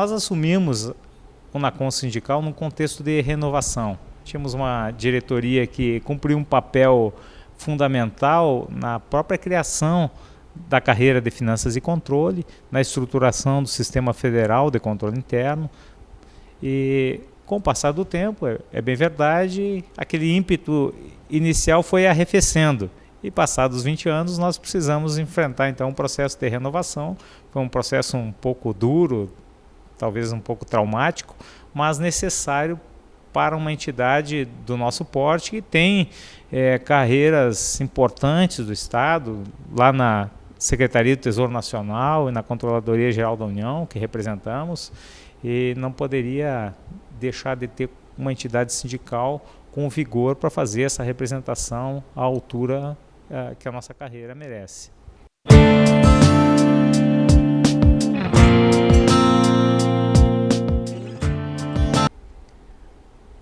nós assumimos o NACON Sindical num contexto de renovação. Tínhamos uma diretoria que cumpriu um papel fundamental na própria criação da carreira de Finanças e Controle, na estruturação do Sistema Federal de Controle Interno. E com o passar do tempo, é bem verdade, aquele ímpeto inicial foi arrefecendo. E passados 20 anos, nós precisamos enfrentar então um processo de renovação. Foi um processo um pouco duro, talvez um pouco traumático, mas necessário para uma entidade do nosso porte que tem carreiras importantes do Estado, lá na Secretaria do Tesouro Nacional e na Controladoria Geral da União, que representamos, e não poderia deixar de ter uma entidade sindical com vigor para fazer essa representação à altura que a nossa carreira merece.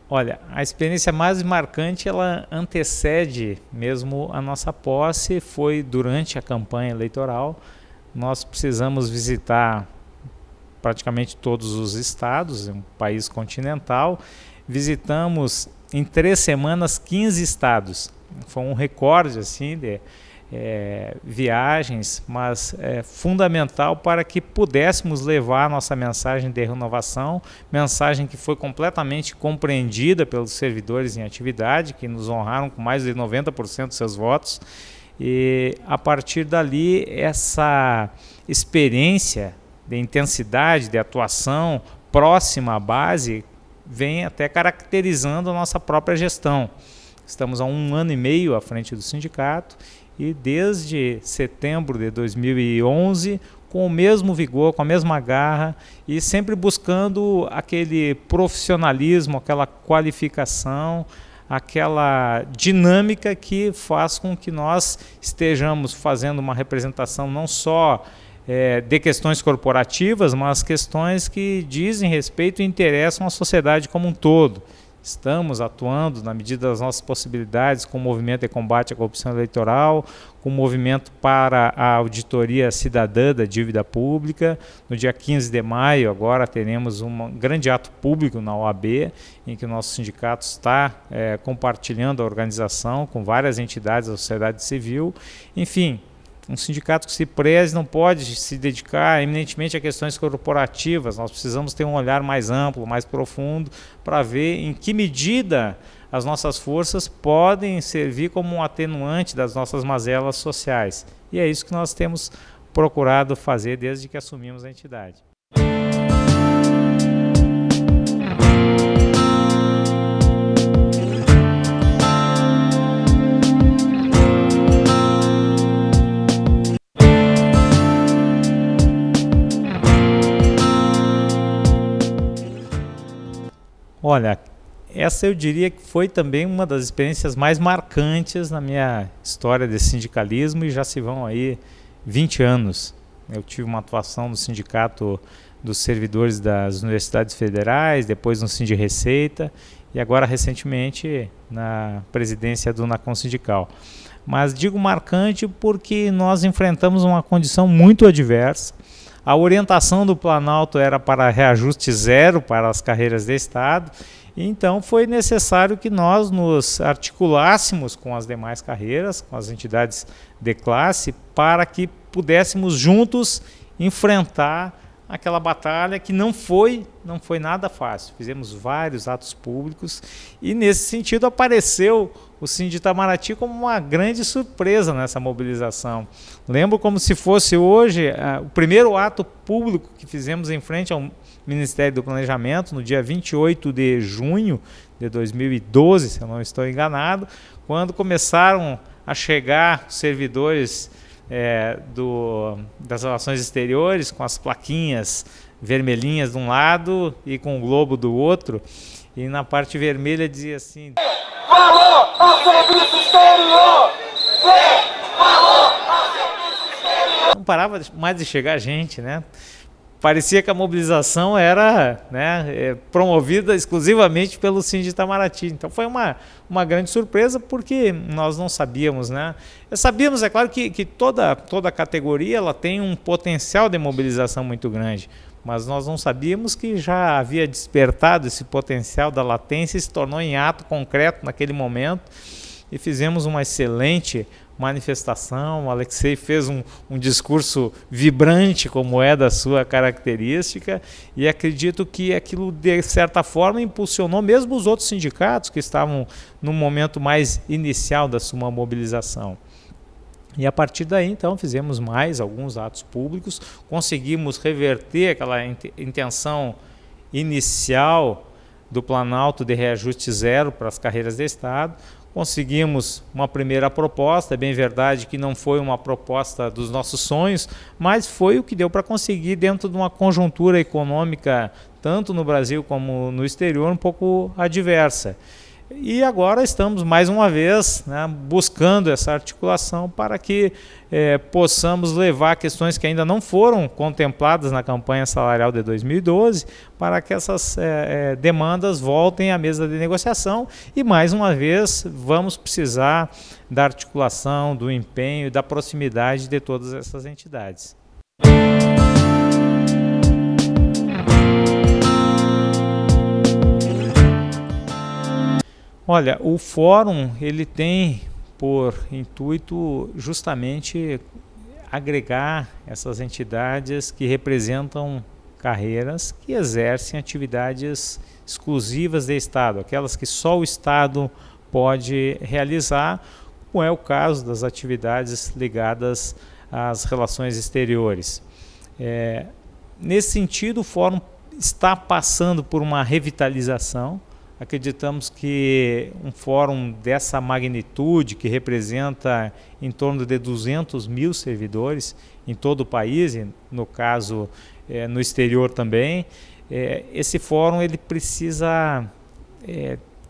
Olha, a experiência mais marcante, ela antecede mesmo a nossa posse, foi durante a campanha eleitoral. Nós precisamos visitar praticamente todos os estados, um país continental. Visitamos em 3 semanas 15 estados. Foi um recorde assim de viagens, mas fundamental para que pudéssemos levar a nossa mensagem de renovação, mensagem que foi completamente compreendida pelos servidores em atividade, que nos honraram com mais de 90% dos seus votos. E a partir dali, essa experiência de intensidade, de atuação próxima à base, vem até caracterizando a nossa própria gestão. Estamos há 1 ano e meio à frente do sindicato e desde setembro de 2011, com o mesmo vigor, com a mesma garra e sempre buscando aquele profissionalismo, aquela qualificação, aquela dinâmica que faz com que nós estejamos fazendo uma representação não só de questões corporativas, mas questões que dizem respeito e interessam a sociedade como um todo. Estamos atuando na medida das nossas possibilidades com o movimento de combate à corrupção eleitoral, com o movimento para a auditoria cidadã da dívida pública. No dia 15 de maio, agora teremos um grande ato público na OAB, em que o nosso sindicato está compartilhando a organização com várias entidades da sociedade civil. Enfim, um sindicato que se preze não pode se dedicar eminentemente a questões corporativas. Nós precisamos ter um olhar mais amplo, mais profundo, para ver em que medida as nossas forças podem servir como um atenuante das nossas mazelas sociais. E é isso que nós temos procurado fazer desde que assumimos a entidade. Olha, essa eu diria que foi também uma das experiências mais marcantes na minha história de sindicalismo e já se vão aí 20 anos. Eu tive uma atuação no sindicato dos servidores das universidades federais, depois no Sindirreceita e agora recentemente na presidência do NACON Sindical. Mas digo marcante porque nós enfrentamos uma condição muito adversa. A orientação do Planalto era para reajuste zero para as carreiras de Estado, então foi necessário que nós nos articulássemos com as demais carreiras, com as entidades de classe, para que pudéssemos juntos enfrentar aquela batalha que não foi nada fácil. Fizemos vários atos públicos e nesse sentido apareceu o Sindi Itamaraty como uma grande surpresa nessa mobilização. Lembro como se fosse hoje o primeiro ato público que fizemos em frente ao Ministério do Planejamento, no dia 28 de junho de 2012, se eu não estou enganado, quando começaram a chegar servidores das relações exteriores com as plaquinhas vermelhinhas de um lado e com o globo do outro, e na parte vermelha dizia assim: Valor ao serviço exterior! Valor ao serviço exterior! Não parava mais de chegar gente, né? Parecia que a mobilização era promovida exclusivamente pelo Sindi Itamaraty. Então foi uma grande surpresa porque nós não sabíamos, né? Sabíamos, é claro, que toda categoria ela tem um potencial de mobilização muito grande, mas nós não sabíamos que já havia despertado esse potencial da latência e se tornou em ato concreto naquele momento, e fizemos uma excelente manifestação. O Alexei fez um discurso vibrante, como é da sua característica, e acredito que aquilo, de certa forma, impulsionou mesmo os outros sindicatos que estavam no momento mais inicial da sua mobilização. E a partir daí, então, fizemos mais alguns atos públicos, conseguimos reverter aquela intenção inicial do Planalto de reajuste zero para as carreiras de Estado. Conseguimos uma primeira proposta. É bem verdade que não foi uma proposta dos nossos sonhos, mas foi o que deu para conseguir dentro de uma conjuntura econômica, tanto no Brasil como no exterior, um pouco adversa. E agora estamos mais uma vez, né, buscando essa articulação para que possamos levar questões que ainda não foram contempladas na campanha salarial de 2012, para que essas demandas voltem à mesa de negociação, e mais uma vez vamos precisar da articulação, do empenho e da proximidade de todas essas entidades. Olha, o fórum ele tem por intuito justamente agregar essas entidades que representam carreiras que exercem atividades exclusivas de Estado, aquelas que só o Estado pode realizar, como é o caso das atividades ligadas às relações exteriores. Nesse sentido, o fórum está passando por uma revitalização. Acreditamos que um fórum dessa magnitude, que representa em torno de 200 mil servidores em todo o país, e no caso no exterior também, esse fórum ele precisa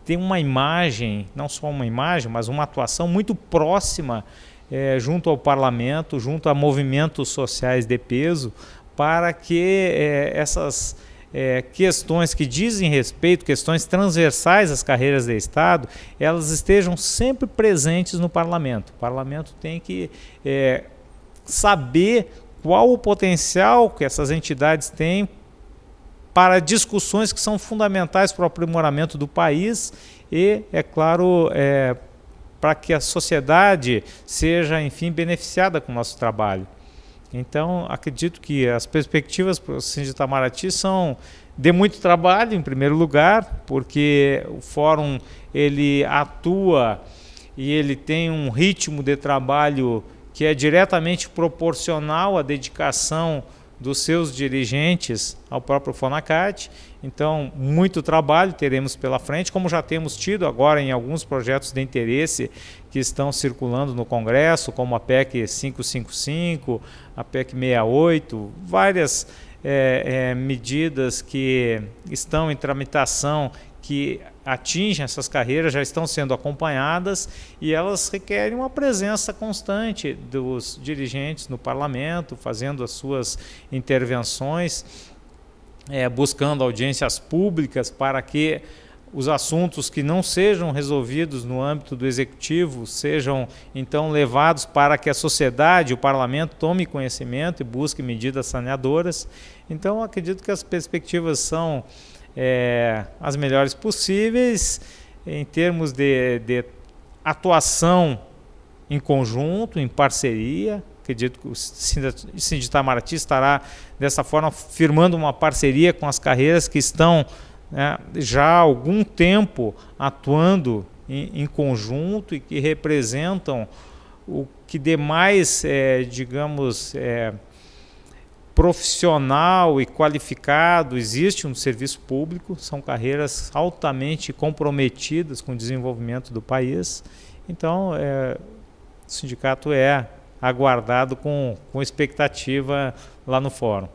ter uma imagem, não só uma imagem, mas uma atuação muito próxima junto ao parlamento, junto a movimentos sociais de peso, para que essas questões que dizem respeito, questões transversais às carreiras de Estado, elas estejam sempre presentes no parlamento. O parlamento tem que saber qual o potencial que essas entidades têm para discussões que são fundamentais para o aprimoramento do país e, é claro, para que a sociedade seja, enfim, beneficiada com o nosso trabalho. Então, acredito que as perspectivas para o Sindicato Itamaraty são de muito trabalho, em primeiro lugar, porque o fórum ele atua e ele tem um ritmo de trabalho que é diretamente proporcional à dedicação dos seus dirigentes ao próprio FONACAT. Então, muito trabalho teremos pela frente, como já temos tido agora em alguns projetos de interesse que estão circulando no Congresso, como a PEC 555, a PEC 68, várias medidas que estão em tramitação, que atingem essas carreiras, já estão sendo acompanhadas, e elas requerem uma presença constante dos dirigentes no parlamento, fazendo as suas intervenções, buscando audiências públicas para que os assuntos que não sejam resolvidos no âmbito do executivo sejam então levados para que a sociedade, o parlamento, tome conhecimento e busque medidas saneadoras. Então, acredito que as perspectivas são as melhores possíveis em termos de atuação em conjunto, em parceria. Acredito que o Sindicato Itamaraty estará, dessa forma, firmando uma parceria com as carreiras que estão já há algum tempo atuando em conjunto e que representam o que de mais, digamos, profissional e qualificado existe no serviço público. São carreiras altamente comprometidas com o desenvolvimento do país. Então, o sindicato é aguardado com expectativa lá no fórum.